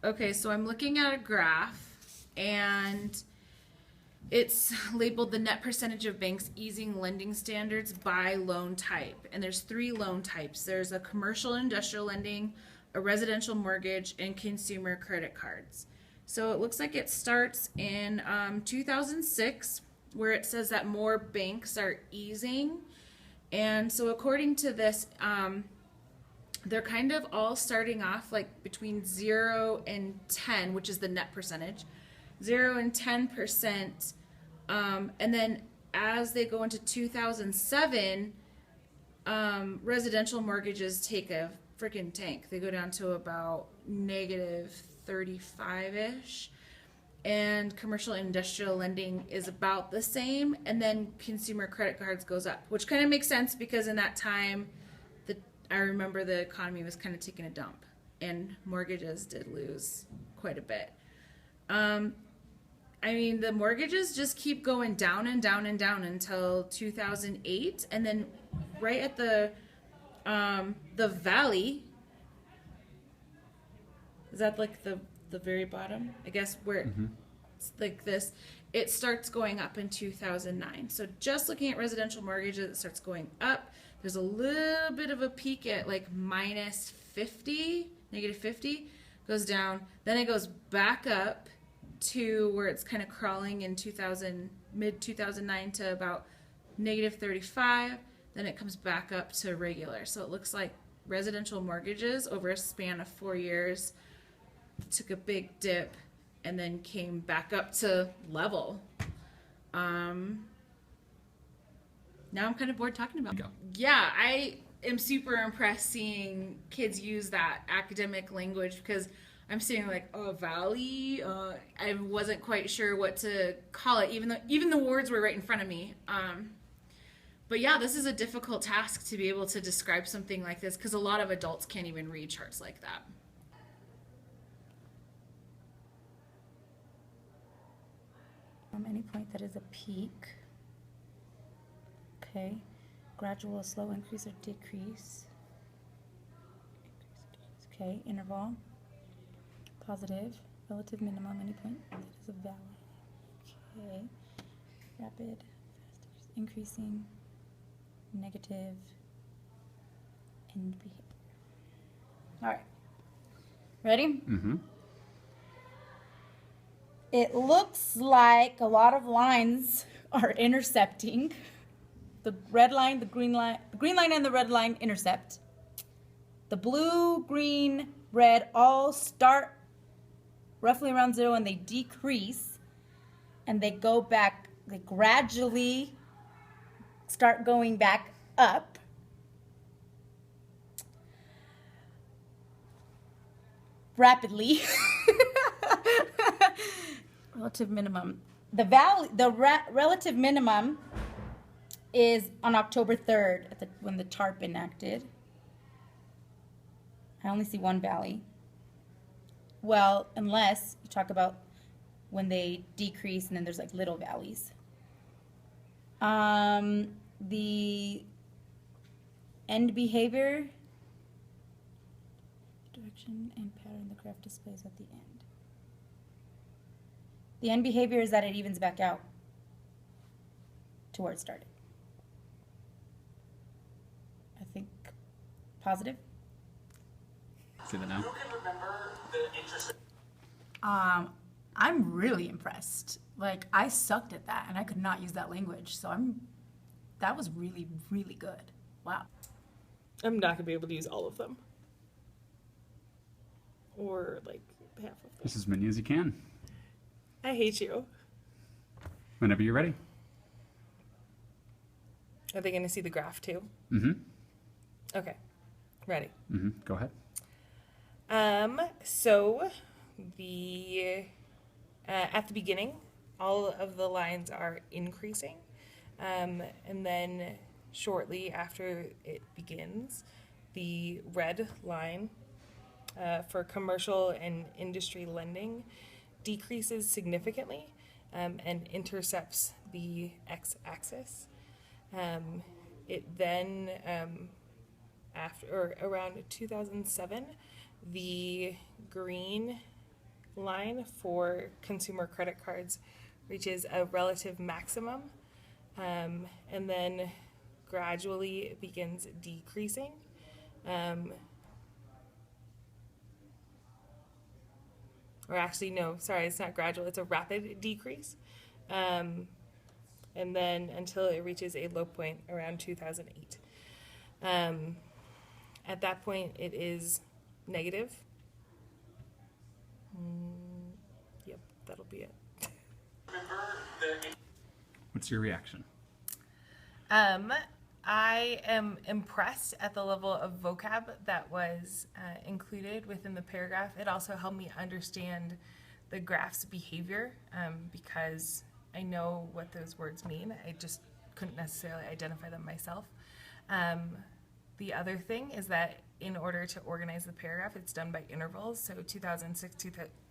Okay, so I'm looking at a graph and it's labeled the net percentage of banks easing lending standards by loan type. And there's three loan types. There's a commercial and industrial lending, a residential mortgage, and consumer credit cards. So it looks like it starts in 2006, where it says that more banks are easing. And so according to this, they're kind of all starting off like between 0 and 10, which is the net percentage, 0 and 10%. And then as they go into 2007, residential mortgages take a freaking tank. They go down to about negative 35-ish. And commercial and industrial lending is about the same. And then consumer credit cards goes up, which kind of makes sense because in that time, I remember the economy was kind of taking a dump and mortgages did lose quite a bit. I mean, the mortgages just keep going down and down and down until 2008. And then right at the valley, is that like the very bottom? I guess where it's like this, it starts going up in 2009. So just looking at residential mortgages, it starts going up. There's a little bit of a peak at like minus 50, negative 50, goes down. Then it goes back up to where it's kind of crawling in mid 2009 to about negative 35. Then it comes back up to regular. So it looks like residential mortgages over a span of 4 years took a big dip and then came back up to level. Now I'm kind of bored talking about it. Yeah, I am super impressed seeing kids use that academic language because I'm sitting like, oh, valley. I wasn't quite sure what to call it, even the words were right in front of me. But yeah, this is a difficult task to be able to describe something like this because a lot of adults can't even read charts like that. Any point that is a peak. Okay. Gradual, slow increase or decrease. Okay. Interval. Positive. Relative minimum. Any point that is a valley. Okay. Rapid. Fast increasing. Negative. End behavior. All right. Ready? Mm-hmm. It looks like a lot of lines are intercepting. The red line, the green line and the red line intercept. The blue, green, red all start roughly around 0 and they decrease and they go back, they gradually start going back up. Rapidly. Relative minimum. The relative minimum is on October 3rd when the TARP enacted. I only see one valley. Well, unless you talk about when they decrease and then there's like little valleys. The end behavior, direction and pattern the graph displays at the end. The end behavior is that it evens back out to where it started. I think positive. See that now? I'm really impressed. Like, I sucked at that and I could not use that language. So that was really, really good. Wow. I'm not gonna be able to use all of them. Or like half of them. Just as many as you can. I hate you. Whenever you're ready. Are they gonna see the graph too? Mm-hmm. Okay. Ready. Mm-hmm. Go ahead. So the at the beginning, all of the lines are increasing, and then shortly after it begins, the red line for commercial and industry lending decreases significantly and intercepts the x-axis. It then after or around 2007, the green line for consumer credit cards reaches a relative maximum, and then gradually it begins decreasing. Or actually, no, sorry, it's not gradual, it's a rapid decrease. And then until it reaches a low point around 2008. At that point, it is negative. Yep, that'll be it. What's your reaction? I am impressed at the level of vocab that was included within the paragraph. It also helped me understand the graph's behavior because I know what those words mean. I just couldn't necessarily identify them myself. The other thing is that in order to organize the paragraph, it's done by intervals. So 2006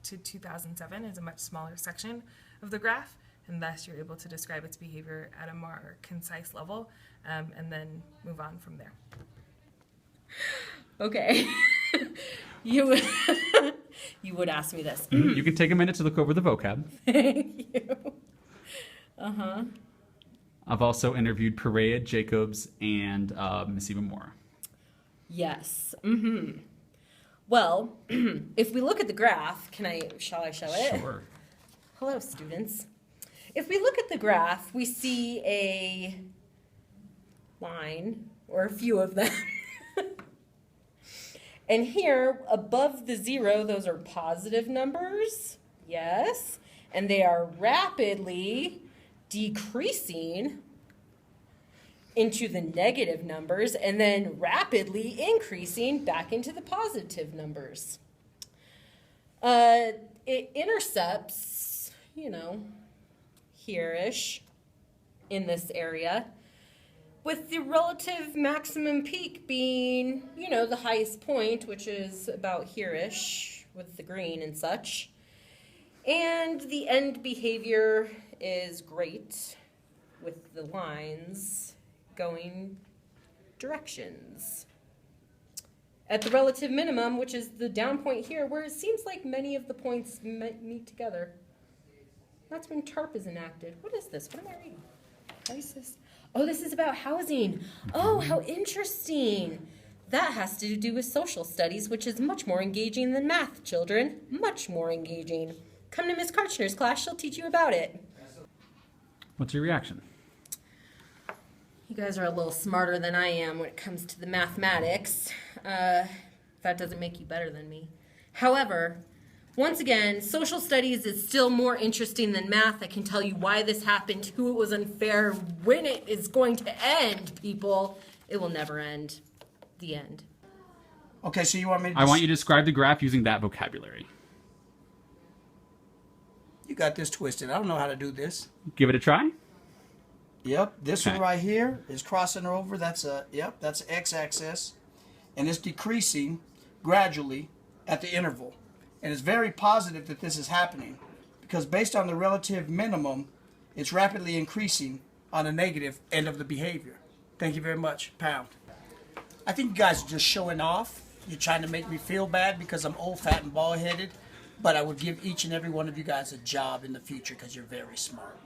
to 2007 is a much smaller section of the graph, and thus you're able to describe its behavior at a more concise level, and then move on from there. Okay. You would you would ask me this. You can take a minute to look over the vocab. Thank you. Uh-huh. I've also interviewed Perea, Jacobs, and Miss Eva Moore. Yes. Mm-hmm. Well, if we look at the graph, shall I show it? Sure. Hello, students. If we look at the graph, we see a line, or a few of them. And here, above the 0, those are positive numbers. Yes. And they are rapidly decreasing into the negative numbers and then rapidly increasing back into the positive numbers. It intercepts, here-ish in this area, with the relative maximum peak being, the highest point, which is about here-ish with the green and such. And the end behavior is great with the lines going directions. At the relative minimum, which is the down point here, where it seems like many of the points meet together. That's when TARP is enacted. What is this? What am I reading? Crisis. Oh, this is about housing. Oh, how interesting. That has to do with social studies, which is much more engaging than math, children. Much more engaging. Come to Miss Karchner's class. She'll teach you about it. What's your reaction? You guys are a little smarter than I am when it comes to the mathematics. That doesn't make you better than me. However, once again, social studies is still more interesting than math. I can tell you why this happened, who it was unfair, when it is going to end, people. It will never end. The end. Okay, so you want me to... I want you to describe the graph using that vocabulary. You got this twisted. I don't know how to do this. Give it a try. Yep, this one Okay. right here is crossing over. That's the x-axis. And it's decreasing gradually at the interval. And it's very positive that this is happening because based on the relative minimum, it's rapidly increasing on the negative end of the behavior. Thank you very much, Pound. I think you guys are just showing off. You're trying to make me feel bad because I'm old, fat, and bald-headed. But I would give each and every one of you guys a job in the future because you're very smart.